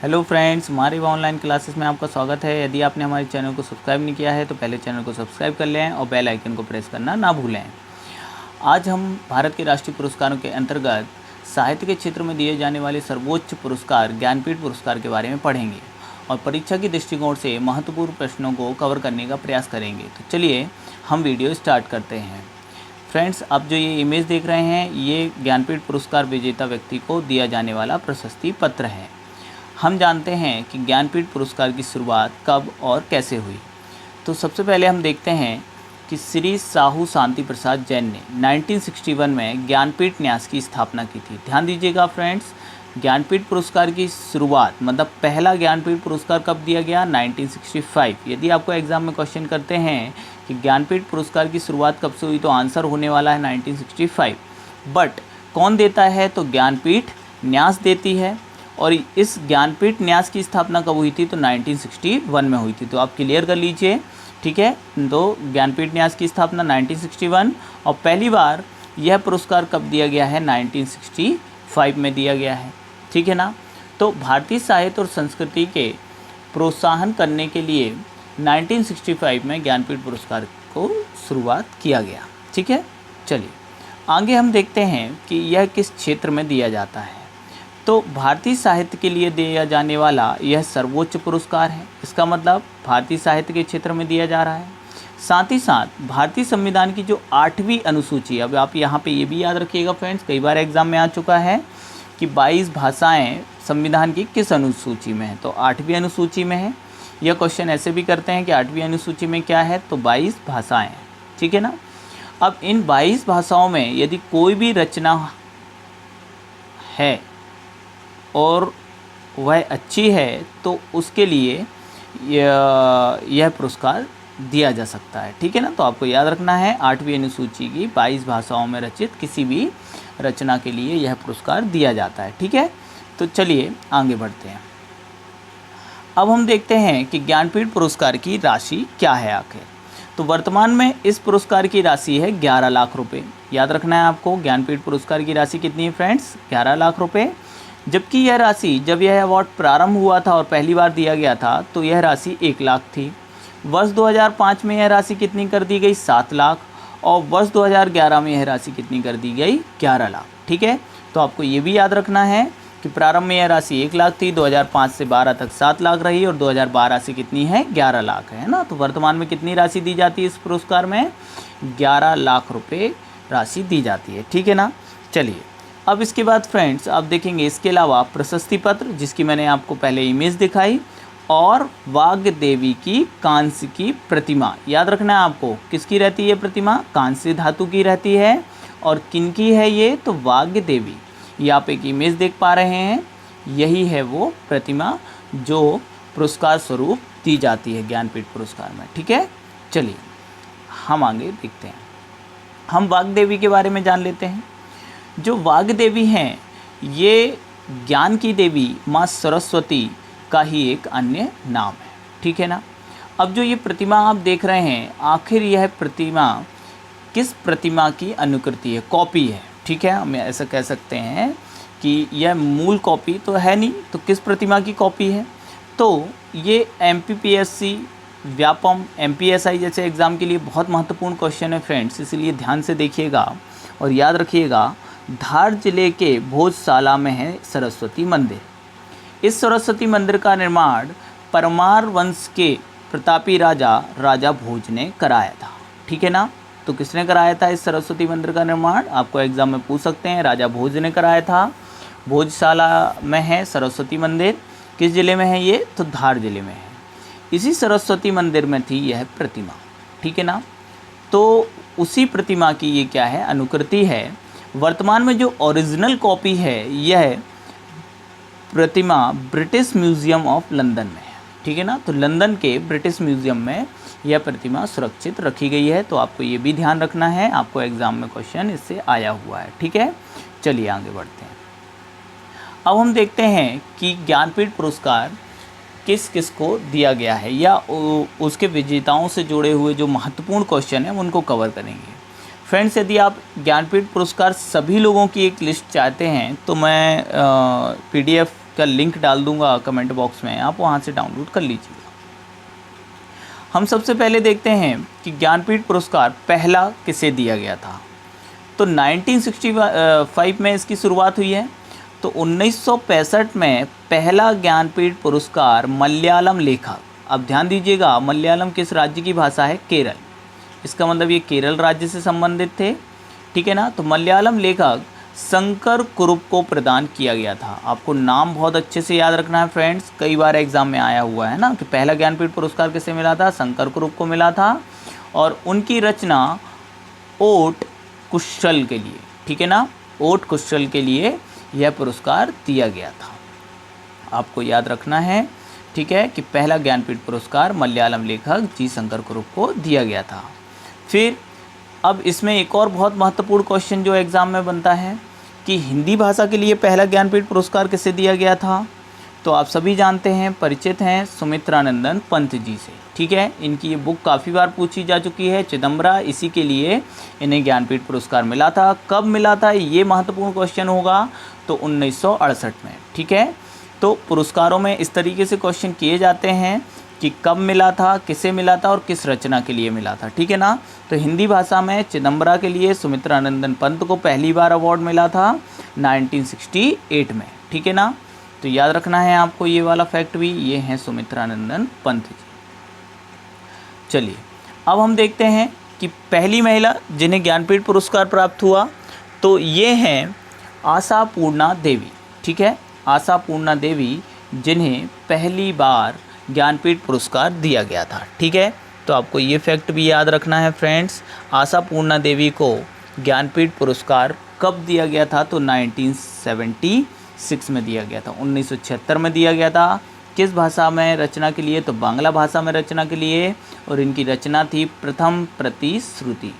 Hello friends, हमारी online classes में आपका स्वागत है। यदि आपने हमारे चैनल को सब्सक्राइब नहीं किया है तो पहले चैनल को सब्सक्राइब कर लें और बेल आइकन को प्रेस करना ना भूलें। आज हम भारत के राष्ट्रीय पुरस्कारों के अंतर्गत साहित्य के क्षेत्र में दिए जाने वाले सर्वोच्च पुरस्कार ज्ञानपीठ पुरस्कार के बारे में पढ़ेंगे और परीक्षा के दृष्टिकोण से महत्वपूर्ण प्रश्नों को कवर करने का प्रयास करेंगे। तो चलिए हम वीडियो स्टार्ट करते हैं। फ्रेंड्स, आप जो ये इमेज देख रहे हैं ये ज्ञानपीठ पुरस्कार विजेता व्यक्ति को दिया जाने वाला प्रशस्ति पत्र है। हम जानते हैं कि ज्ञानपीठ पुरस्कार की शुरुआत कब और कैसे हुई। तो सबसे पहले हम देखते हैं कि श्री साहू शांति प्रसाद जैन ने 1961 में ज्ञानपीठ न्यास की स्थापना की थी। ध्यान दीजिएगा फ्रेंड्स, ज्ञानपीठ पुरस्कार की शुरुआत मतलब पहला ज्ञानपीठ पुरस्कार कब दिया गया? 1965। यदि आपको एग्जाम में क्वेश्चन करते हैं कि ज्ञानपीठ पुरस्कार की शुरुआत कब से हुई तो आंसर होने वाला है 1965। बट कौन देता है? तो ज्ञानपीठ न्यास देती है। और इस ज्ञानपीठ न्यास की स्थापना कब हुई थी? तो 1961 में हुई थी। तो आप क्लियर कर लीजिए, ठीक है। तो ज्ञानपीठ न्यास की स्थापना 1961 और पहली बार यह पुरस्कार कब दिया गया है? 1965 में दिया गया है, ठीक है ना। तो भारतीय साहित्य और संस्कृति के प्रोत्साहन करने के लिए 1965 में ज्ञानपीठ पुरस्कार को शुरुआत किया गया, ठीक है। चलिए आगे हम देखते हैं कि यह किस क्षेत्र में दिया जाता है। तो भारतीय साहित्य के लिए दिया जाने वाला यह सर्वोच्च पुरस्कार है। इसका मतलब भारतीय साहित्य के क्षेत्र में दिया जा रहा है। साथ ही साथ भारतीय संविधान की जो 8वीं अनुसूची, अब आप यहाँ पे ये भी याद रखिएगा फ्रेंड्स, कई बार एग्जाम में आ चुका है कि 22 भाषाएं संविधान की किस अनुसूची में है? तो 8वीं अनुसूची में है। यह क्वेश्चन ऐसे भी करते हैं कि 8वीं अनुसूची में क्या है? तो 22 भाषाएँ, ठीक है ना। अब इन 22 भाषाओं में यदि कोई भी रचना है और वह अच्छी है तो उसके लिए यह पुरस्कार दिया जा सकता है, ठीक है ना। तो आपको याद रखना है 8वीं अनुसूची की 22 भाषाओं में रचित किसी भी रचना के लिए यह पुरस्कार दिया जाता है, ठीक है। तो चलिए आगे बढ़ते हैं। अब हम देखते हैं कि ज्ञानपीठ पुरस्कार की राशि क्या है आखिर। तो वर्तमान में इस पुरस्कार की राशि है 11 लाख रुपये। याद रखना है आपको, ज्ञानपीठ पुरस्कार की राशि कितनी है फ्रेंड्स? 11 लाख रुपये। जबकि यह राशि जब यह अवार्ड प्रारंभ हुआ था और पहली बार दिया गया था तो यह राशि 1 लाख थी। वर्ष 2005 में यह राशि कितनी कर दी गई? 7 लाख। और वर्ष 2011 में यह राशि कितनी कर दी गई? 11 लाख, ठीक है। तो आपको ये भी याद रखना है कि प्रारंभ में यह राशि 1 लाख थी, 2005 से 12 तक 7 लाख रही और 2012 से कितनी है? 11 लाख है ना। तो वर्तमान में कितनी राशि दी जाती है इस पुरस्कार में? 11 लाख रुपये राशि दी जाती है, ठीक है ना। चलिए अब इसके बाद फ्रेंड्स आप देखेंगे इसके अलावा प्रशस्ति पत्र, जिसकी मैंने आपको पहले इमेज दिखाई, और वाग्देवी देवी की कांस्य की प्रतिमा। याद रखना है आपको, किसकी रहती है प्रतिमा? कांस्य धातु की रहती है। और किनकी है ये? तो वाग्देवी देवी। ये आप एक इमेज देख पा रहे हैं, यही है वो प्रतिमा जो पुरस्कार स्वरूप दी जाती है ज्ञानपीठ पुरस्कार में, ठीक है। चलिए हम आगे देखते हैं। हम वाग्देवी के बारे में जान लेते हैं। जो वाग्देवी हैं ये ज्ञान की देवी माँ सरस्वती का ही एक अन्य नाम है, ठीक है ना। अब जो ये प्रतिमा आप देख रहे हैं, आखिर यह प्रतिमा किस प्रतिमा की अनुकृति है? कॉपी है, ठीक है। हम ऐसा कह सकते हैं कि यह मूल कॉपी तो है नहीं, तो किस प्रतिमा की कॉपी है? तो ये MPPSC, व्यापम, MPSI जैसे एग्ज़ाम के लिए बहुत महत्वपूर्ण क्वेश्चन है फ्रेंड्स, इसलिए ध्यान से देखिएगा और याद रखिएगा। धार जिले के भोजशाला में है सरस्वती मंदिर। इस सरस्वती मंदिर का निर्माण परमार वंश के प्रतापी राजा भोज ने कराया था, ठीक है ना। तो किसने कराया था इस सरस्वती मंदिर का निर्माण? आपको एग्जाम में पूछ सकते हैं, राजा भोज ने कराया था। भोजशाला में है सरस्वती मंदिर। किस जिले में है ये? तो धार जिले में है। इसी सरस्वती मंदिर में थी यह प्रतिमा, ठीक है ना। तो उसी प्रतिमा की ये क्या है? अनुकृति है। वर्तमान में जो ओरिजिनल कॉपी है यह प्रतिमा ब्रिटिश म्यूज़ियम ऑफ लंदन में है, ठीक है ना। तो लंदन के ब्रिटिश म्यूज़ियम में यह प्रतिमा सुरक्षित रखी गई है। तो आपको ये भी ध्यान रखना है, आपको एग्ज़ाम में क्वेश्चन इससे आया हुआ है, ठीक है। चलिए आगे बढ़ते हैं। अब हम देखते हैं कि ज्ञानपीठ पुरस्कार किस किस को दिया गया है या उसके विजेताओं से जुड़े हुए जो महत्वपूर्ण क्वेश्चन हैं उनको कवर करेंगे। फ्रेंड्स, यदि आप ज्ञानपीठ पुरस्कार सभी लोगों की एक लिस्ट चाहते हैं तो मैं PDF का लिंक डाल दूंगा कमेंट बॉक्स में, आप वहाँ से डाउनलोड कर लीजिएगा। हम सबसे पहले देखते हैं कि ज्ञानपीठ पुरस्कार पहला किसे दिया गया था। तो 1965 में इसकी शुरुआत हुई है। तो 1965 में पहला ज्ञानपीठ पुरस्कार मलयालम लेखक, अब ध्यान दीजिएगा मलयालम किस राज्य की भाषा है, केरल, इसका मतलब ये केरल राज्य से संबंधित थे, ठीक है ना। तो मलयालम लेखक शंकर कुरुप को प्रदान किया गया था। आपको नाम बहुत अच्छे से याद रखना है फ्रेंड्स, कई बार एग्जाम में आया हुआ है ना कि पहला ज्ञानपीठ पुरस्कार किसे मिला था, शंकर कुरुप को मिला था। और उनकी रचना ओट कुशल के लिए, ठीक है ना, ओट कुशल के लिए यह पुरस्कार दिया गया था। आपको याद रखना है, ठीक है, कि पहला ज्ञानपीठ पुरस्कार मलयालम लेखक जी शंकर कुरुप को दिया गया था। फिर अब इसमें एक और बहुत महत्वपूर्ण क्वेश्चन जो एग्ज़ाम में बनता है कि हिंदी भाषा के लिए पहला ज्ञानपीठ पुरस्कार किसे दिया गया था। तो आप सभी जानते हैं, परिचित हैं सुमित्रानंदन पंत जी से, ठीक है। इनकी ये बुक काफ़ी बार पूछी जा चुकी है, चिदम्बरा, इसी के लिए इन्हें ज्ञानपीठ पुरस्कार मिला था। कब मिला था ये महत्वपूर्ण क्वेश्चन होगा, तो 1968 में, ठीक है। तो पुरस्कारों में इस तरीके से क्वेश्चन किए जाते हैं कि कब मिला था, किसे मिला था और किस रचना के लिए मिला था, ठीक है ना। तो हिंदी भाषा में चिदम्बरा के लिए सुमित्रानंदन पंत को पहली बार अवार्ड मिला था 1968 में, ठीक है ना। तो याद रखना है आपको ये वाला फैक्ट भी, ये हैं सुमित्रानंदन पंत जी। चलिए अब हम देखते हैं कि पहली महिला जिन्हें ज्ञानपीठ पुरस्कार प्राप्त हुआ, तो ये हैं आशापूर्णा देवी, ठीक है, आशापूर्णा देवी जिन्हें पहली बार ज्ञानपीठ पुरस्कार दिया गया था, ठीक है। तो आपको ये फैक्ट भी याद रखना है फ्रेंड्स, आशापूर्णा देवी को ज्ञानपीठ पुरस्कार कब दिया गया था, तो 1976 में दिया गया था, 1976 में दिया गया था। किस भाषा में रचना के लिए, तो बांग्ला भाषा में रचना के लिए, और इनकी रचना थी प्रथम प्रतिश्रुति,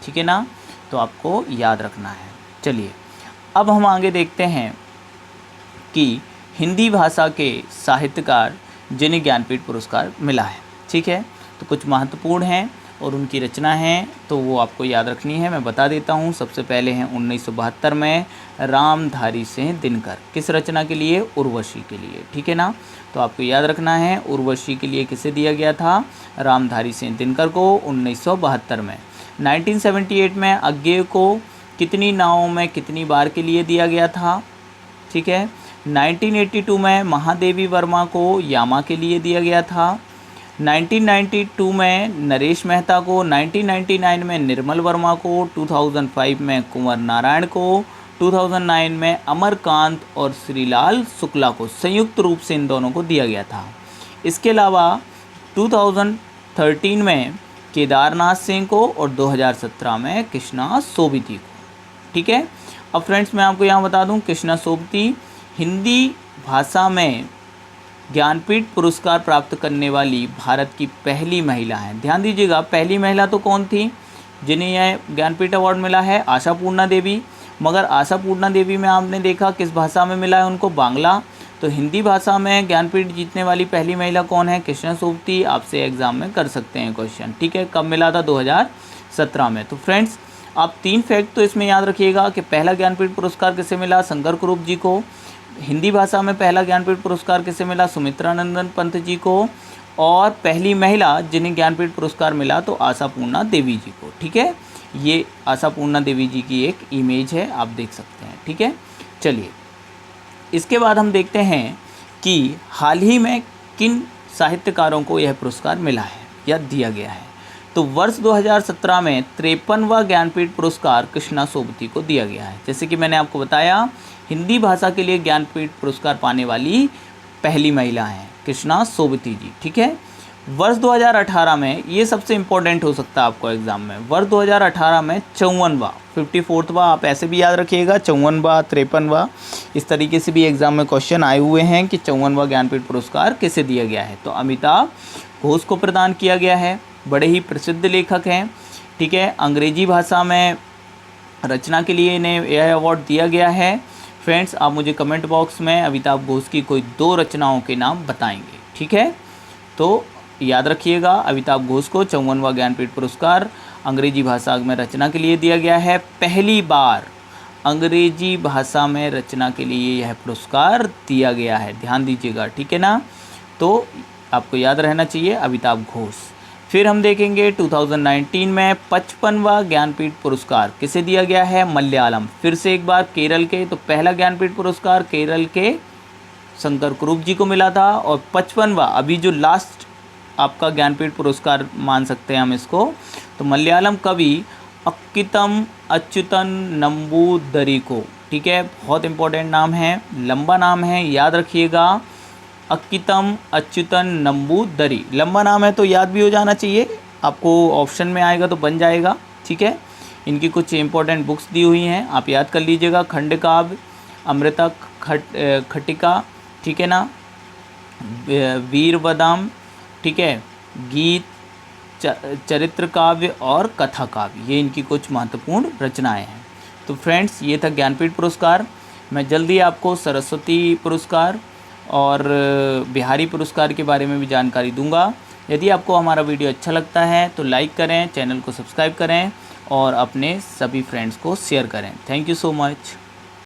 ठीक है ना। तो आपको याद रखना है। चलिए अब हम आगे देखते हैं कि हिंदी भाषा के साहित्यकार जिन्हें ज्ञानपीठ पुरस्कार मिला है, ठीक है। तो कुछ महत्वपूर्ण हैं और उनकी रचना है, तो वो आपको याद रखनी है, मैं बता देता हूँ। सबसे पहले हैं 1972 में रामधारी सिंह दिनकर, किस रचना के लिए, उर्वशी के लिए, ठीक है ना। तो आपको याद रखना है उर्वशी के लिए किसे दिया गया था, रामधारी सिंह दिनकर को 1972 में। 1978 में अज्ञेय को कितनी नावों में कितनी बार के लिए दिया गया था, ठीक है। 1982 में महादेवी वर्मा को यामा के लिए दिया गया था। 1992 में नरेश मेहता को, 1999 में निर्मल वर्मा को, 2005 में कुंवर नारायण को, 2009 में अमरकांत और श्रीलाल शुक्ला को संयुक्त रूप से इन दोनों को दिया गया था। इसके अलावा 2013 में केदारनाथ सिंह को और 2017 में कृष्णा सोबती को, ठीक है। अब फ्रेंड्स मैं आपको यहाँ बता दूँ, कृष्णा सोबती हिंदी भाषा में ज्ञानपीठ पुरस्कार प्राप्त करने वाली भारत की पहली महिला हैं। ध्यान दीजिएगा, पहली महिला तो कौन थी जिन्हें यह ज्ञानपीठ अवार्ड मिला है, आशापूर्णा देवी। मगर आशापूर्णा देवी में आपने देखा किस भाषा में मिला है उनको, बांग्ला। तो हिंदी भाषा में ज्ञानपीठ जीतने वाली पहली महिला कौन है, कृष्णा सोबती। आपसे एग्जाम में कर सकते हैं क्वेश्चन, ठीक है। कब मिला था, 2017 में। तो फ्रेंड्स आप 3 फैक्ट तो इसमें याद रखिएगा कि पहला ज्ञानपीठ पुरस्कार किसे मिला, शंकर कुरुप जी को। हिंदी भाषा में पहला ज्ञानपीठ पुरस्कार किसे मिला, सुमित्रानंदन पंत जी को। और पहली महिला जिन्हें ज्ञानपीठ पुरस्कार मिला तो आशापूर्णा देवी जी को, ठीक है। ये आशापूर्णा देवी जी की एक इमेज है, आप देख सकते हैं, ठीक है। चलिए इसके बाद हम देखते हैं कि हाल ही में किन साहित्यकारों को यह पुरस्कार मिला है या दिया गया है। तो वर्ष 2017 में 53वां ज्ञानपीठ पुरस्कार कृष्णा सोबती को दिया गया है। जैसे कि मैंने आपको बताया, हिंदी भाषा के लिए ज्ञानपीठ पुरस्कार पाने वाली पहली महिला हैं कृष्णा सोबती जी, ठीक है। वर्ष 2018 में, ये सबसे इम्पोर्टेंट हो सकता है आपको एग्जाम में, वर्ष 2018 में 54वां 54वां, आप ऐसे भी याद रखिएगा 54वां 53वां, इस तरीके से भी एग्जाम में क्वेश्चन आए हुए हैं कि 54वां ज्ञानपीठ पुरस्कार किसे दिया गया है। तो अमिताभ घोष को प्रदान किया गया है, बड़े ही प्रसिद्ध लेखक हैं, ठीक है। अंग्रेजी भाषा में रचना के लिए इन्हें यह अवार्ड दिया गया है। फ्रेंड्स आप मुझे कमेंट बॉक्स में अमिताभ घोष की कोई 2 रचनाओं के नाम बताएंगे, ठीक है। तो याद रखिएगा अमिताभ घोष को 54वां ज्ञानपीठ पुरस्कार अंग्रेजी भाषा में रचना के लिए दिया गया है। पहली बार अंग्रेजी भाषा में रचना के लिए यह पुरस्कार दिया गया है, ध्यान दीजिएगा, ठीक है ना। तो आपको याद रहना चाहिए अमिताभ घोष। फिर हम देखेंगे 2019 में 55वां ज्ञानपीठ पुरस्कार किसे दिया गया है, मलयालम। फिर से एक बार केरल के, तो पहला ज्ञानपीठ पुरस्कार केरल के शंकर कुरूप जी को मिला था, और 55वां अभी जो लास्ट आपका ज्ञानपीठ पुरस्कार मान सकते हैं हम इसको, तो मलयालम कवि अक्कितम अच्युतन नंबूदरी को, ठीक है, बहुत इंपॉर्टेंट नाम है, लंबा नाम है, याद रखिएगा, अक्कितम अच्युतन नंबूदरी, लंबा नाम है तो याद भी हो जाना चाहिए, आपको ऑप्शन में आएगा तो बन जाएगा, ठीक है। इनकी कुछ इंपॉर्टेंट बुक्स दी हुई हैं, आप याद कर लीजिएगा, खंडकाव्य, अमृता खटिका, ठीक है ना, वीरवदाम, ठीक है, गीत, चरित्र काव्य और कथा काव्य, ये इनकी कुछ महत्वपूर्ण रचनाएं हैं। तो फ्रेंड्स, ये था ज्ञानपीठ पुरस्कार। मैं जल्दी आपको सरस्वती पुरस्कार और बिहारी पुरस्कार के बारे में भी जानकारी दूंगा। यदि आपको हमारा वीडियो अच्छा लगता है तो लाइक करें, चैनल को सब्सक्राइब करें और अपने सभी फ्रेंड्स को शेयर करें। Thank you so much.